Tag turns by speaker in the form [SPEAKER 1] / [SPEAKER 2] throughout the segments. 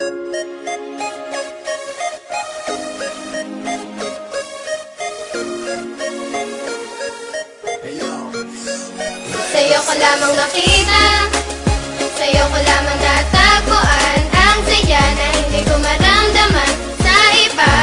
[SPEAKER 1] Sa'yo ko lamang nakita, sa'yo ko lamang natagpuan ang saya na hindi ko maramdaman sa iba.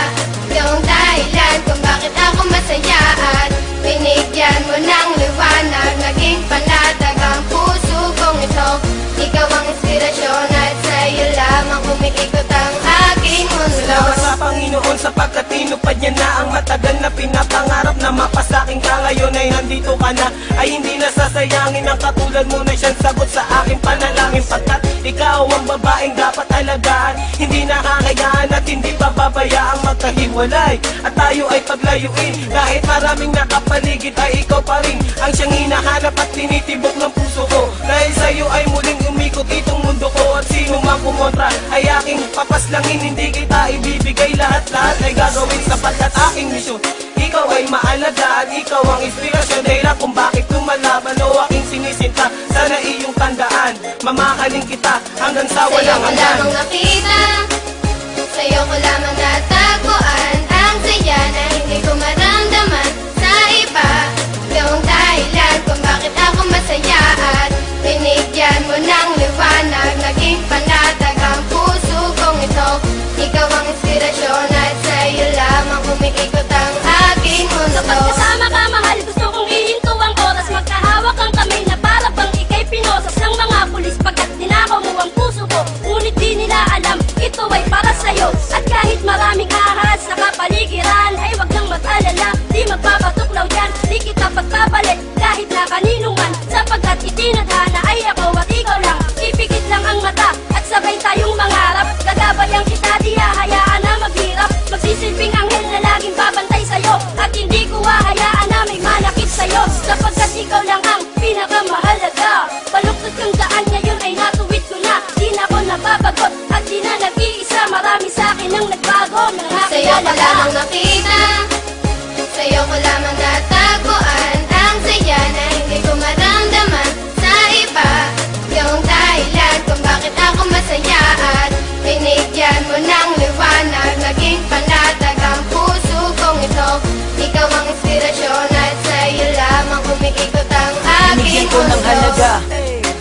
[SPEAKER 1] Yung dahilan kung bakit ako masaya at binigyan mo ng liwanag, naging panatag ang puso kong ito. Ikaw ang inspirasyon at sa'yo lamang umiikot ang aking mundo.
[SPEAKER 2] Salamat sa Panginoon sapagkat tinupad niya na ang matagal na pinapangarap na mapasakin ka. Ngayon ay nandito ka na, ay hindi nasasayangin ang katulad mo na siyang sagot sa aking panalangin. Pagkat ikaw ang babaeng dapat alagaan, hindi nakakayaan at hindi pababayaang magkahiwalay at tayo ay paglayuin. Kahit maraming nakapaligid ay ikaw pa rin ang siyang hinahanap at tinitibok ng puso ko. Dahil sa'yo ay muling umikot itong mundo ko at sino mang kumontra ay aking papaslangin. Hindi kita ibibigay lahat-lahat ay gagawin sapagkat aking misyon. Ikaw ay maalagaan, ikaw ang inspirasyon, dahilan kung bakit lumalaban o aking sinisinta. Sana iyong tandaan, mamahalin kita hanggang sa walang hanggan.
[SPEAKER 1] Sa'yo ko lamang nakita, sa'yo ko lamang natagpuan ang saya na hindi ko maramdaman sa iba. Yung dahilan kung bakit ako masaya at binigyan mo ng liwanag, naging panatag ang puso kong ito. Ikaw ang inspirasyon at sa'yo lamang umiikot ang aking mundo.
[SPEAKER 3] Kapag kasama ka, mahal, gusto kong ihinto ang oras. Magkahawak ang kamay na para bang ika'y pinosas ng mga pulis. Pagkat dinakaw mo ang puso ko, ngunit di nila alam ito ay para sa'yo. At kahit maraming ahas na kapaligiran, ay wag nang mag-alala, di magpapatuklaw yan. Di kita pagpapalit kahit na kanino man, sapagkat itinadhana ay ako at ikaw lang. Ipikit lang ang mata at sabay tayong mangarap. Gagabayan kita, di hahayaan na maghirap. Magsisilbing anghel na laging babantay sa'yo, at hindi ko hahayaan na may manakit sa'yo, sapagkat ikaw lang ang pinakamahalaga. Baluktot kang daan ngayon ay natuwid ko na, di na ako nababagot at di na nag-iisa. Marami sa'kin ang nagbago ng aking
[SPEAKER 1] Sa'yo ko
[SPEAKER 3] alaga.
[SPEAKER 1] lamang nakita, sa'yo ko lamang natagpuan ang saya na hindi ko maramdaman sa iba. Yung dahilan kung bakit ako masaya at binigyan mo ng liwanag, naging panatag ang puso kong ito. Ikaw ang inspirasyon at sa'yo lamang umiikot ang aking
[SPEAKER 4] Binigyan ko ng
[SPEAKER 1] mundo.
[SPEAKER 4] halaga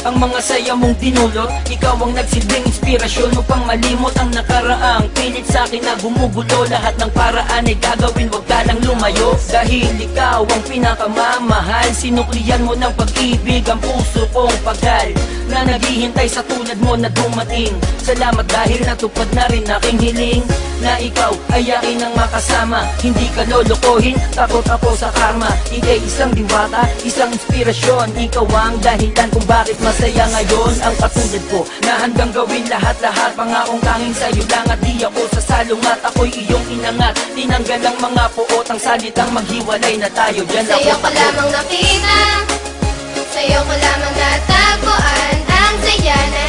[SPEAKER 4] ang mga saya mong dinulot. Ikaw ang nagsilbing inspirasyon upang malimot ang nakaraang pilit sa akin na gumugulo. Lahat ng paraan ay gagawin, wag ka lang lumayo. Dahil ikaw ang pinakamamahal, sinuklian mo ng pag-ibig ang puso kong pagal na naghihintay sa tulad mo na dumating. Salamat dahil natupad na rin aking hiling na ikaw ay akin ang makasama. Hindi ka lolokohin, takot ako sa karma. Ika'y isang diwata, isang inspirasyon. Ikaw ang dahilan kung bakit masaya ngayon ang katulad ko, na handang gawin lahat-lahat. Pangakong tanging sa'yo lang at di ako sasalungat. Ako'y iyong inangat, tinanggal ang mga puot, ang salitang maghiwalay na tayo. Diyan
[SPEAKER 1] Sa'yo
[SPEAKER 4] ako
[SPEAKER 1] ko lamang nakita, sa'yo ko lamang natagpuan ang saya na